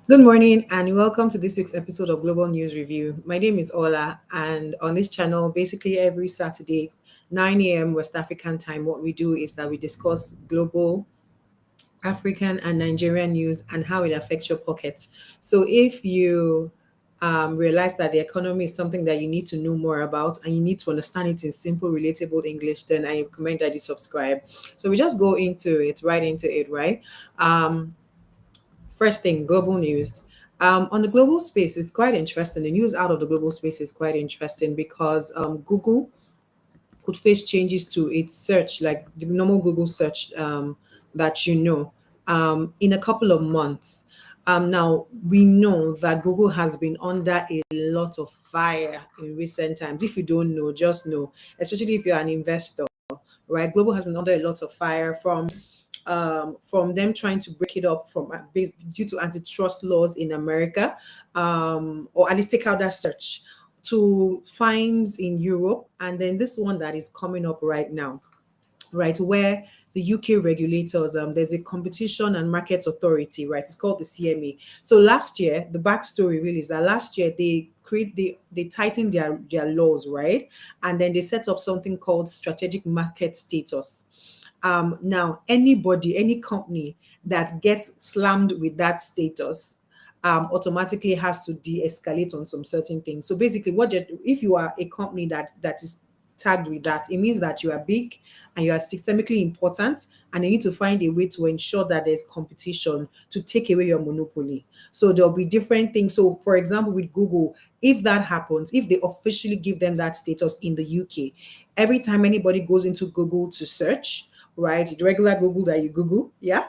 Good morning and welcome to this week's episode of Global News Review. My name is Ola, and on this channel, basically every Saturday, 9 a.m. West African time, what we do is that we discuss global, African, and Nigerian news and how it affects your pockets. So if you realize that the economy is something that you need to know more about and you need to understand it in simple, relatable English, then I recommend that you subscribe. So we just go right into it, right? Um, First thing, global news. On the global space, it's quite interesting. The news out of the global space is quite interesting because Google could face changes to its search, like the normal Google search that in a couple of months. Now, we know that Google has been under a lot of fire in recent times. If you don't know, just know, especially if you're an investor, right? Global has been under a lot of fire from them trying to break it up due to antitrust laws in America, or at least take out that search to fines in Europe, and then this one that is coming up right now, right, where the UK regulators, there's a competition and markets authority, right? It's called the CMA. So last year, the backstory really is that last year they tightened their laws, right? And then they set up something called strategic market status. Now, any company that gets slammed with that status automatically has to de-escalate on some certain things. So basically, if you are a company that is tagged with that, it means that you are big and you are systemically important, and you need to find a way to ensure that there's competition to take away your monopoly. So there'll be different things. So, for example, with Google, if that happens, if they officially give them that status in the UK, every time anybody goes into Google to search, right, the regular Google that you Google, yeah,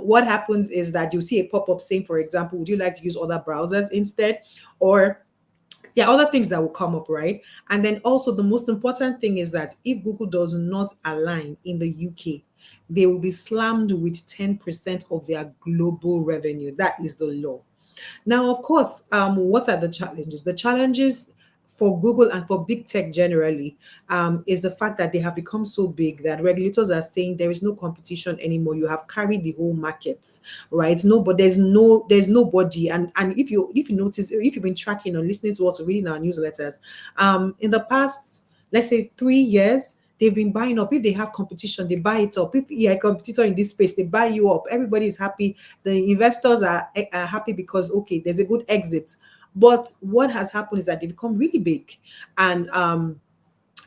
what happens is that you'll see a pop up saying, for example, would you like to use other browsers instead? Or there are other things that will come up, right? And then also, the most important thing is that if Google does not align in the UK, they will be slammed with 10% of their global revenue. That is the law. Now, of course, what are the challenges? The challenges for Google and for big tech generally is the fact that they have become so big that regulators are saying there is no competition anymore. You have carried the whole market, right? No, but there's nobody. And if you notice, if you've been tracking or listening to us or reading our newsletters, in the past, let's say 3 years, they've been buying up. If they have competition, they buy it up. If you're a competitor in this space, they buy you up. Everybody is happy. The investors are happy because, okay, there's a good exit. But what has happened is that they become really big, and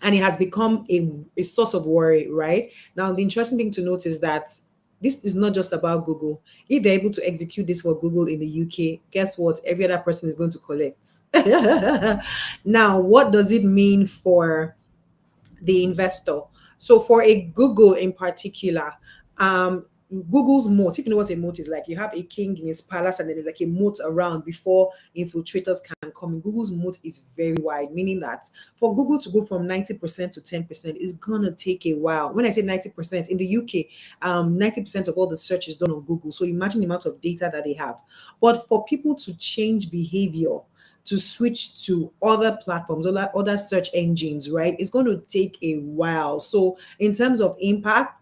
it has become a source of worry, right? Now, the interesting thing to note is that this is not just about Google. If they're able to execute this for Google in the UK, guess what? Every other person is going to collect. Now, what does it mean for the investor? So for a Google in particular, Google's moat, if you know what a moat is like, you have a king in his palace and then there's like a moat around before infiltrators can come in. Google's moat is very wide, meaning that for Google to go from 90% to 10% is gonna take a while. When I say 90%, in the UK, 90% of all the search is done on Google. So imagine the amount of data that they have. But for people to change behavior, to switch to other platforms, other search engines, right? It's going to take a while. So in terms of impact,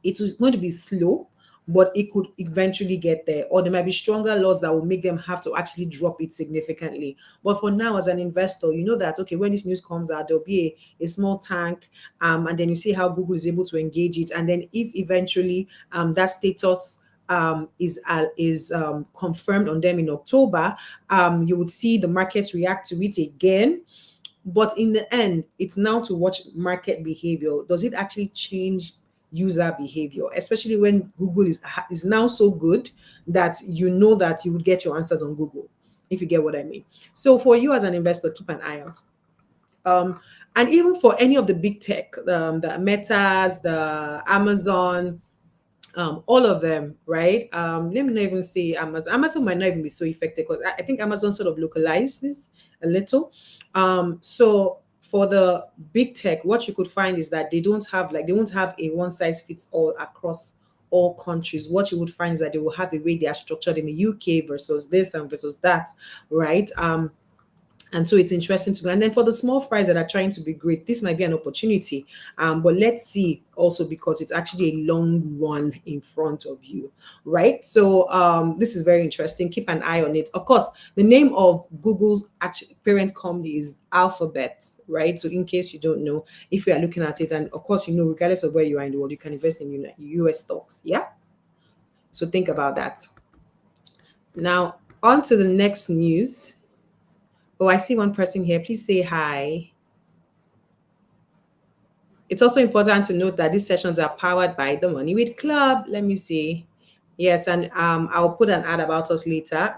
it is going to be slow, but it could eventually get there. Or there might be stronger laws that will make them have to actually drop it significantly. But for now, as an investor, you know that, okay, when this news comes out, there'll be a small tank, and then you see how Google is able to engage it. And then if eventually that status is confirmed on them in October, you would see the markets react to it again. But in the end, it's now to watch market behavior. Does it actually change user behavior, especially when Google is now so good that you know that you would get your answers on Google, if you get what I mean. So for you as an investor, keep an eye out. And even for any of the big tech, the Metas, the Amazon, all of them, right? Let me not even say Amazon. Amazon might not even be so effective because I think Amazon sort of localizes a little. So for the big tech, what you could find is that they won't have a one size fits all across all countries. What you would find is that they will have the way they are structured in the UK versus this and versus that, right? And so it's interesting to go. And then for the small fries that are trying to be great, this might be an opportunity. But let's see also, because it's actually a long run in front of you, right? So this is very interesting. Keep an eye on it. Of course, the name of Google's actual parent company is Alphabet, right? So in case you don't know, if you are looking at it, and of course, regardless of where you are in the world, you can invest in US stocks. Yeah. So think about that. Now, on to the next news. Oh, I see one person here. Please say hi. It's also important to note that these sessions are powered by the Money with Club. Let me see. Yes, and I'll put an ad about us later.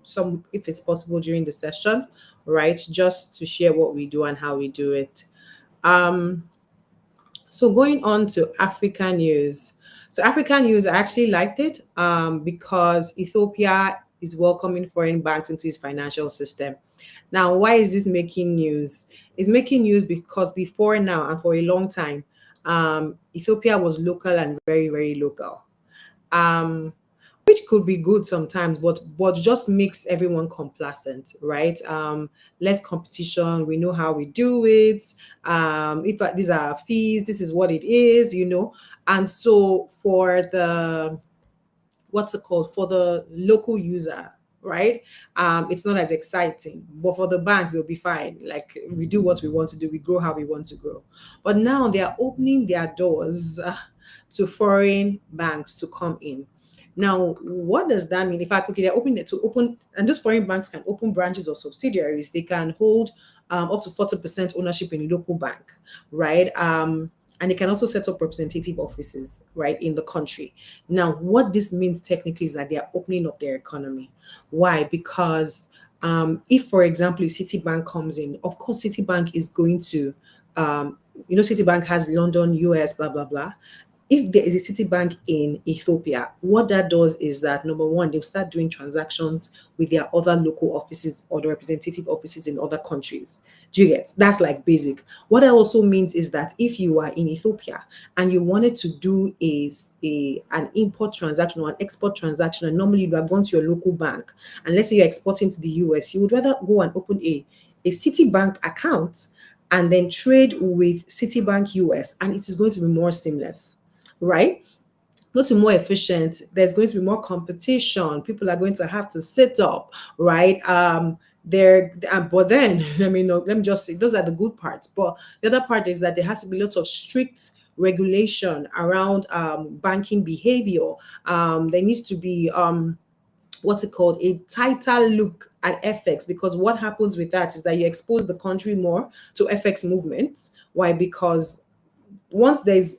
Some, if it's possible during the session, right? Just to share what we do and how we do it. Um, so going on to African news. So African news, I actually liked it because Ethiopia is welcoming foreign banks into its financial system. Now, why is this making news? It's making news because before now and for a long time, Ethiopia was local and very, very local. Um, which could be good sometimes, but just makes everyone complacent, right? Less competition. We know how we do it. If these are fees, this is what it is. And so for the what's it called, for the local user, right? It's not as exciting, but for the banks, they'll be fine. Like, we do what we want to do, we grow how we want to grow. But now they are opening their doors to foreign banks to come in. Now, what does that mean? If I could, they're opening it to open, and those foreign banks can open branches or subsidiaries. They can hold up to 40% ownership in a local bank, right? And they can also set up representative offices, right, in the country. Now, what this means technically is that they are opening up their economy. Why? Because if, for example, Citibank comes in, of course, Citibank is going to, Citibank has London, US, blah, blah, blah. If there is a Citibank in Ethiopia, what that does is that, number one, they'll start doing transactions with their other local offices or the representative offices in other countries. Do you get? That's like basic. What that also means is that if you are in Ethiopia and you wanted to do an import transaction or an export transaction, and normally you have gone to your local bank, and let's say you're exporting to the US, you would rather go and open a Citibank account and then trade with Citibank US, and it is going to be more seamless, right? Going to be more efficient. There's going to be more competition. People are going to have to sit up, right? But then let me just say those are the good parts. But the other part is that there has to be lots of strict regulation around banking behavior. There needs to be what's it called, a tighter look at FX, because what happens with that is that you expose the country more to FX movements. Why? Because once there's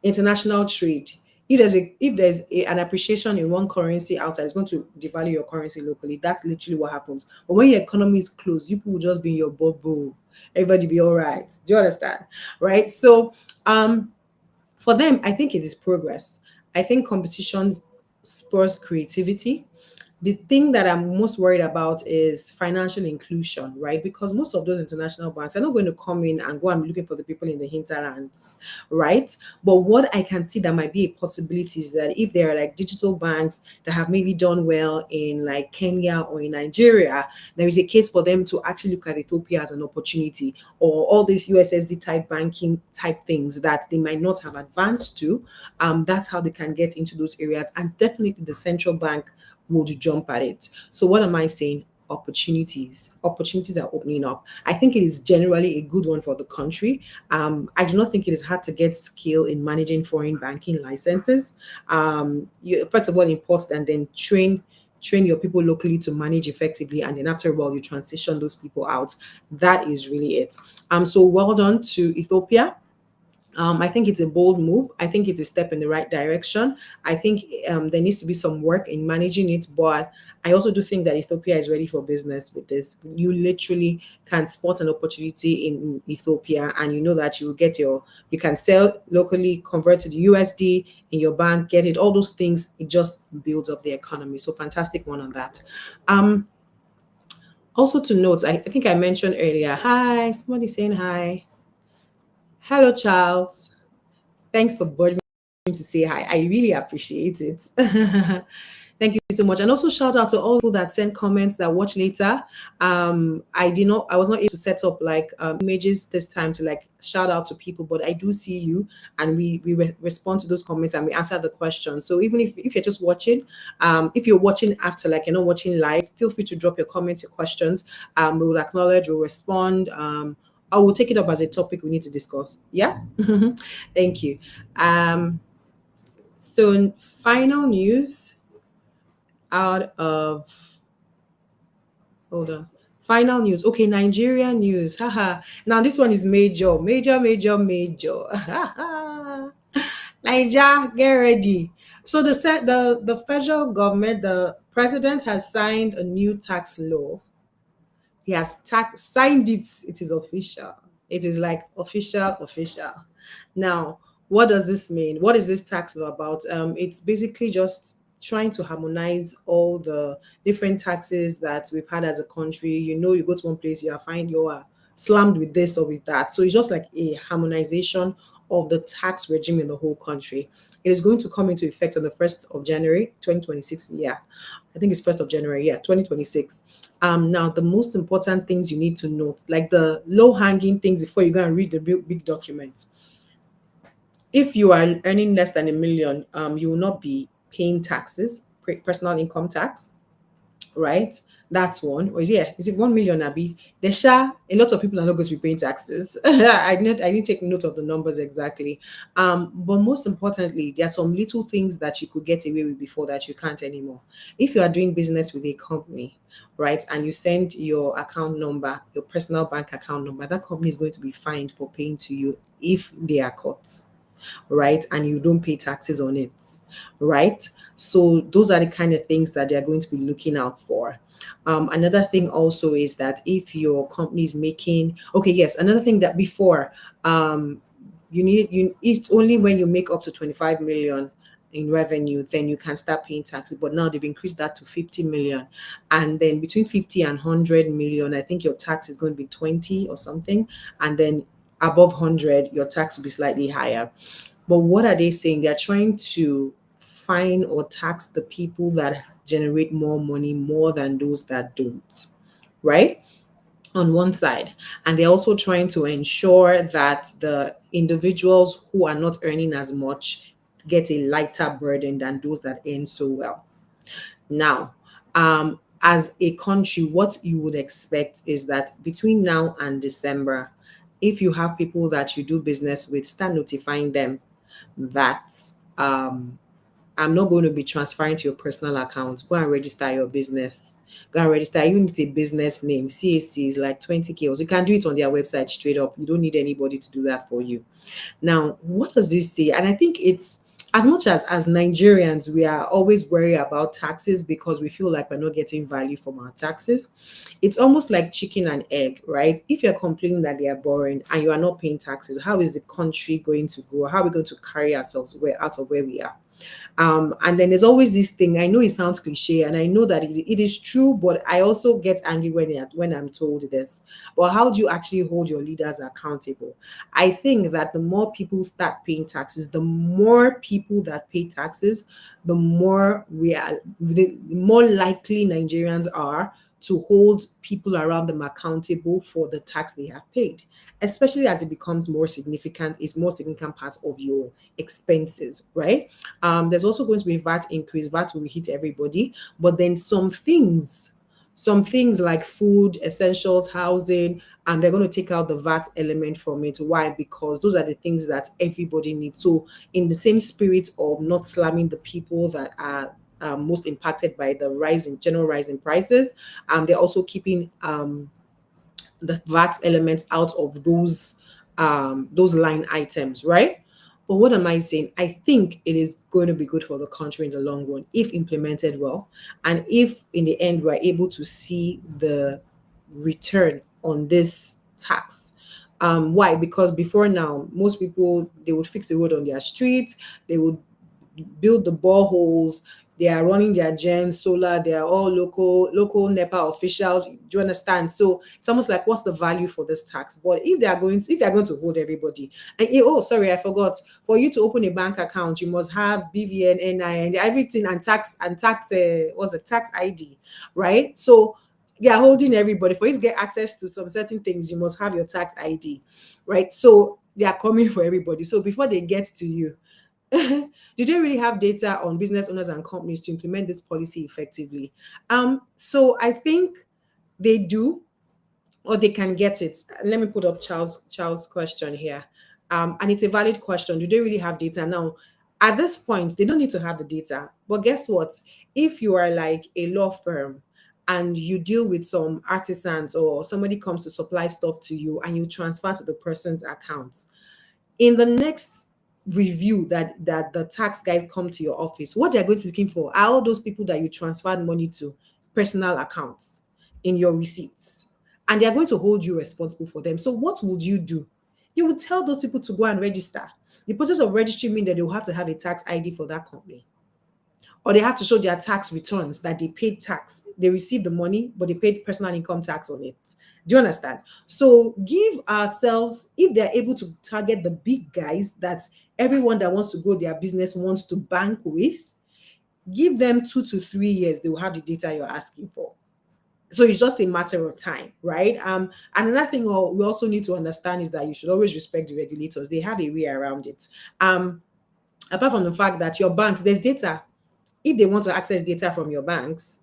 international trade, if there's an appreciation in one currency outside, it's going to devalue your currency locally. That's literally what happens. But when your economy is closed, you people will just be in your bubble. Everybody be all right. Do you understand? Right? So for them, I think it is progress. I think competition spurs creativity. The thing that I'm most worried about is financial inclusion, right? Because most of those international banks are not going to come in and go and be looking for the people in the hinterlands, right? But what I can see that might be a possibility is that if there are like digital banks that have maybe done well in like Kenya or in Nigeria, there is a case for them to actually look at Ethiopia as an opportunity, or all these USSD type banking type things that they might not have advanced to. That's how they can get into those areas. And definitely the central bank would jump at it. So what am I saying? Opportunities are opening up. I think it is generally a good one for the country. I do not think it is hard to get skill in managing foreign banking licenses. You first of all import and then train your people locally to manage effectively, and then after a while you transition those people out. That is really it. So well done to Ethiopia. I think it's a bold move. I think it's a step in the right direction. I think there needs to be some work in managing it, but I also do think that Ethiopia is ready for business with this. You literally can spot an opportunity in Ethiopia, and you know that you can sell locally, convert to the USD in your bank, get it, all those things. It just builds up the economy. So fantastic one on that. Um, Also to note, I think I mentioned earlier. Hi, somebody saying hi. Hello, Charles. Thanks for bothering me to say hi. I really appreciate it. Thank you so much. And also shout out to all people that send comments that watch later. I was not able to set up like images this time to like shout out to people, but I do see you, and we respond to those comments and we answer the questions. So even if you're just watching, if you're watching after, like you're not watching live, feel free to drop your comments, your questions. We will acknowledge, we'll respond. I will take it up as a topic we need to discuss. Yeah. Thank you. So final news out of hold on. Final news. Okay, Nigeria news. Haha. Now this one is major, major, major, major. Niger, get ready. So the federal government, the president has signed a new tax law. He has signed it. It is official. It is like official, official. Now, what does this mean? What is this tax law about? It's basically just trying to harmonize all the different taxes that we've had as a country. You know, you go to one place, you find you are slammed with this or with that. So it's just like a harmonization of the tax regime in the whole country. It is going to come into effect on the 1st of January 2026. Yeah, I think it's 1st of January. Yeah, 2026. Now, the most important things you need to note, like the low hanging things before you go and read the real big documents. If you are earning less than a million, you will not be paying taxes, personal income tax, right? That's one. Or is it 1 million, Abby? The sha a lot of people are not going to be paying taxes. I need to take note of the numbers exactly. But most importantly, there are some little things that you could get away with before that you can't anymore. If you are doing business with a company, right, and you send your account number, your personal bank account number, that company is going to be fined for paying to you if they are caught, right? And you don't pay taxes on it, right? So those are the kind of things that they're going to be looking out for. Another thing also is that if your company is making, okay, yes, another thing that before, it's only when you make up to 25 million in revenue, then you can start paying taxes. But now they've increased that to 50 million. And then between 50 and 100 million, I think your tax is going to be 20 or something. And then above 100, your tax will be slightly higher. But what are they saying? They're trying to fine or tax the people that generate more money more than those that don't, right? On one side. And they're also trying to ensure that the individuals who are not earning as much get a lighter burden than those that earn so well. Now, as a country, what you would expect is that between now and December, if you have people that you do business with, start notifying them that I'm not going to be transferring to your personal account. Go and register your business. Go and register. You need a business name. CAC is like 20K. You can do it on their website straight up. You don't need anybody to do that for you. Now, what does this say? And I think it's as much as Nigerians, we are always worried about taxes because we feel like we're not getting value from our taxes. It's almost like chicken and egg, right? If you're complaining that they are boring and you are not paying taxes, how is the country going to grow? How are we going to carry ourselves out of where we are? And then there's always this thing. I know it sounds cliche, and I know that it is true, but I also get angry when I'm told this. But how do you actually hold your leaders accountable? I think that the more people start paying taxes, the more people that pay taxes, the more likely Nigerians are to hold people around them accountable for the tax they have paid, especially as it becomes more significant, is more significant part of your expenses, right? There's also going to be VAT increase. VAT will hit everybody, but then some things like food, essentials, housing, and they're going to take out the VAT element from it. Why? Because those are the things that everybody needs. So, in the same spirit of not slamming the people that are most impacted by the general rise in prices, they're also keeping the VAT element out of those line items, right? But what am I saying? I think it is going to be good for the country in the long run if implemented well, and if in the end we're able to see the return on this tax. Why? Because before now, most people they would fix the road on their streets, they would build the boreholes, They are running their gen solar. They are all local NEPA officials. Do you understand? So it's almost like, what's the value for this tax? But if they are going to hold everybody, and oh, sorry, I forgot. For you to open a bank account, you must have BVN, NIN, everything, and tax. What's a tax ID, right? So they are holding everybody. For you to get access to some certain things, you must have your tax ID, right? So they are coming for everybody. So before they get to you, do they really have data on business owners and companies to implement this policy effectively? So I think they do, or they can get it. Let me put up Charles' question here. And it's a valid question. Do they really have data? Now, at this point, they don't need to have the data. But guess what? If you are like a law firm and you deal with some artisans, or somebody comes to supply stuff to you and you transfer to the person's account, in the next review that the tax guys come to your office, what they're going to be looking for are all those people that you transferred money to personal accounts in your receipts, and they're going to hold you responsible for them. So what would you do? You would tell those people to go and register. The process of registry means that they will have to have a tax ID for that company, or they have to show their tax returns that they paid tax. They received the money, but they paid personal income tax on it. Do you understand? So give ourselves, if they're able to target the big guys that everyone that wants to grow their business wants to bank with, give them 2 to 3 years, they will have the data you're asking for. So it's just a matter of time, right? And another thing we also need to understand is that you should always respect the regulators. They have a way around it. Apart from the fact that your banks, there's data. If they want to access data from your banks,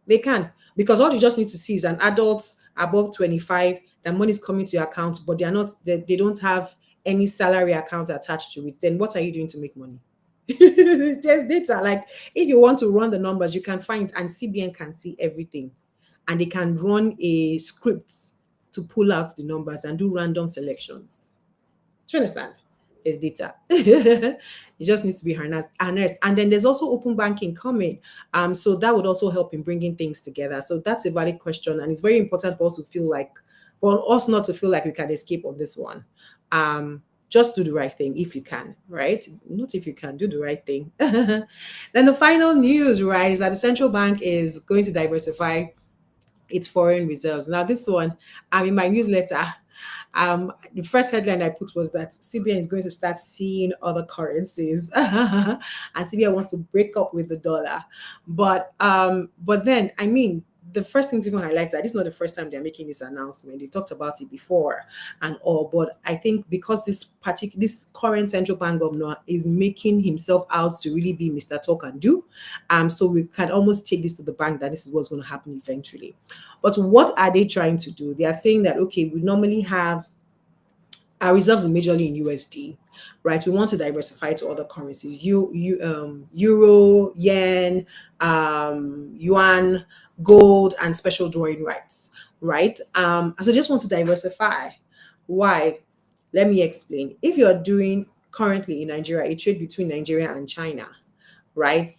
they can, because all you just need to see is an adult above 25, that money is coming to your account, but they don't have any salary account attached to it. Then what are you doing to make money? There's data. Like, if you want to run the numbers, you can find, and CBN can see everything, and they can run a script to pull out the numbers and do random selections. Do you understand? There's data. It just needs to be harnessed. And then there's also open banking coming. So that would also help in bringing things together. So that's a valid question. And it's very important for us to feel like, for us not to feel like we can escape on this one. Just do the right thing if you can, right? Not if you can, do the right thing. Then the final news, right, is that the central bank is going to diversify its foreign reserves. Now, this one, in my newsletter, the first headline I put was that CBN is going to start seeing other currencies, and CBN wants to break up with the dollar. But then, I mean, the first thing to even highlight is that this is not the first time they're making this announcement. They talked about it before and all, but I think because this current central bank governor is making himself out to really be Mr. Talk and Do, so we can almost take this to the bank that this is what's going to happen eventually. But what are they trying to do? They are saying that, okay, we normally have our reserves are majorly in USD, right? We want to diversify to other currencies, euro, yen, yuan, gold, and special drawing rights, right? So just want to diversify. Why? Let me explain. If you're doing currently in Nigeria a trade between Nigeria and China, right?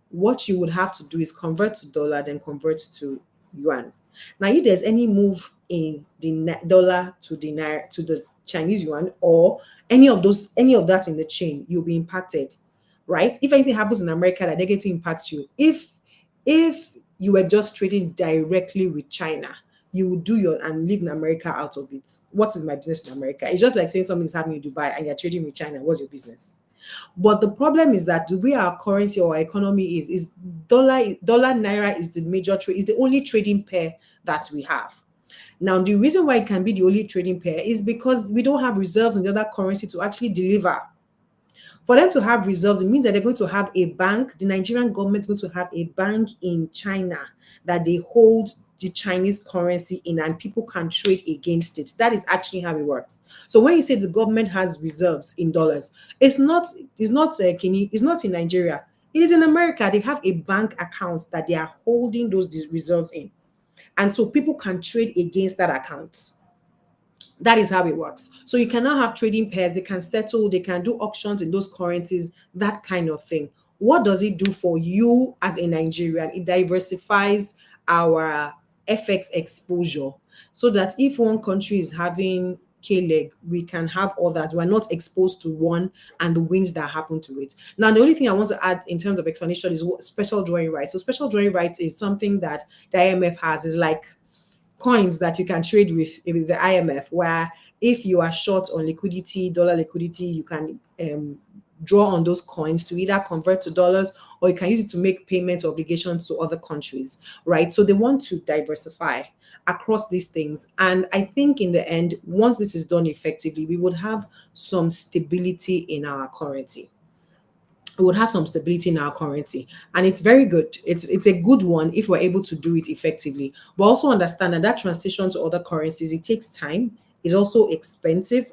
What you would have to do is convert to dollar, then convert to yuan. Now, if there's any move in the dollar to the naira to the Chinese yuan, or any of that in the chain, you'll be impacted, right? If anything happens in America that negatively impacts you, if you were just trading directly with China, you would do your and leave America out of it. What is my business in America? It's just like saying something's happening in Dubai and you're trading with China. What's your business? But the problem is that the way our currency or our economy is dollar naira is the major trade, is the only trading pair that we have. Now, the reason why it can be the only trading pair is because we don't have reserves in the other currency to actually deliver. For them to have reserves, it means that they're going to have a bank. The Nigerian government is going to have a bank in China that they hold the Chinese currency in, and people can trade against it. That is actually how it works. So when you say the government has reserves in dollars, it's not in Nigeria. It is in America. They have a bank account that they are holding those reserves in, and so people can trade against that account. That is how it works. So you cannot have trading pairs. They can settle, they can do auctions in those currencies, that kind of thing. What does it do for you as a Nigerian? It diversifies our FX exposure, so that if one country is having UK leg, we can have others. We're not exposed to one and the wins that happen to it. Now, the only thing I want to add in terms of explanation is what special drawing rights. So, special drawing rights is something that the IMF has. Is like coins that you can trade with the IMF, where if you are short on liquidity, dollar liquidity, you can draw on those coins to either convert to dollars, or you can use it to make payments or obligations to other countries, right? So they want to diversify across these things. And I think in the end, once this is done effectively, we would have some stability in our currency. We would have some stability in our currency, and it's very good. It's a good one if we're able to do it effectively, but also understand that that transition to other currencies, it takes time. It's also expensive.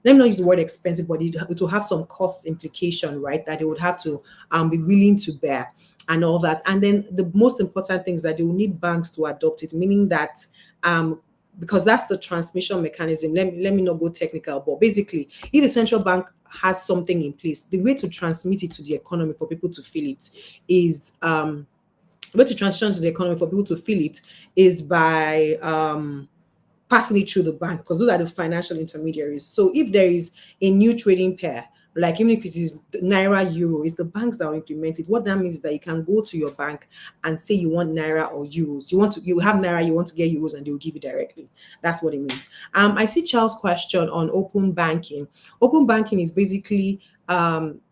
Let me not use the word expensive, but it will have some cost implication, right, that they would have to be willing to bear and all that. And then the most important thing is that they will need banks to adopt it, meaning that um because that's the transmission mechanism. Let me not go technical, but basically, if the central bank has something in place, the way to transmit it to the economy for people to feel it is the way to transition to the economy for people to feel it is by passing it through the bank, because those are the financial intermediaries. So if there is a new trading pair, like even if it is naira euro, it's the banks that will implement it. What that means is that you can go to your bank and say you want naira or euros. You have naira, you want to get euros, and they will give you directly. That's what it means. I see Charles' question on open banking. Open banking is basically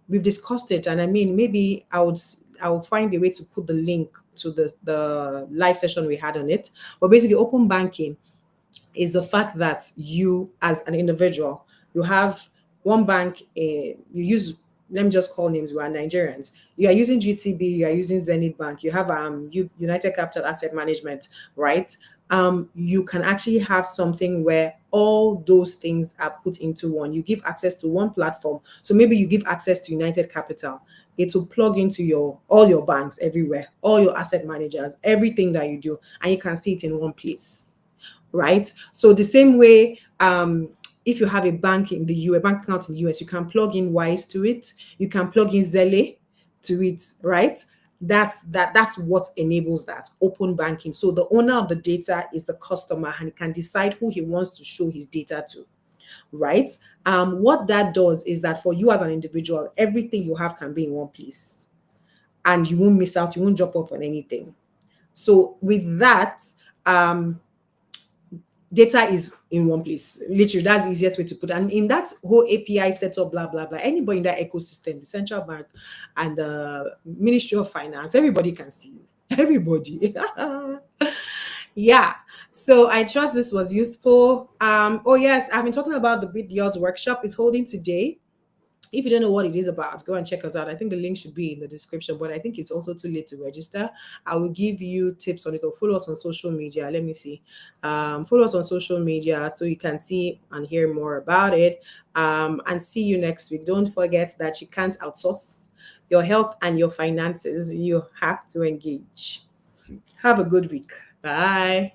we've discussed it, and I mean maybe I will find a way to put the link to the live session we had on it. But basically, open banking is the fact that you, as an individual, you have one bank, you use, let me just call names, we are Nigerians. You are using GTB, you are using Zenith Bank, you have United Capital Asset Management, right? You can actually have something where all those things are put into one. You give access to one platform. So maybe you give access to United Capital. It will plug into all your banks everywhere, all your asset managers, everything that you do, and you can see it in one place, right? So the same way, if you have a bank in the US, bank account in the US, you can plug in Wise to it. You can plug in Zelle to it, right? That's what enables that open banking. So the owner of the data is the customer, and he can decide who he wants to show his data to, right? What that does is that for you as an individual, everything you have can be in one place, and you won't miss out. You won't drop off on anything. So with that, data is in one place. Literally, that's the easiest way to put it. And in that whole API setup, blah, blah, blah, anybody in that ecosystem, the central bank and the Ministry of Finance, everybody can see you. Everybody. Yeah. So I trust this was useful. Oh yes, I've been talking about the Beat the Odds workshop. It's holding today. If you don't know what it is about, go and check us out. I think the link should be in the description, but I think it's also too late to register. I will give you tips on it, or follow us on social media. Let me see. Follow us on social media so you can see and hear more about it. And see you next week. Don't forget that you can't outsource your health and your finances. You have to engage. Have a good week. Bye.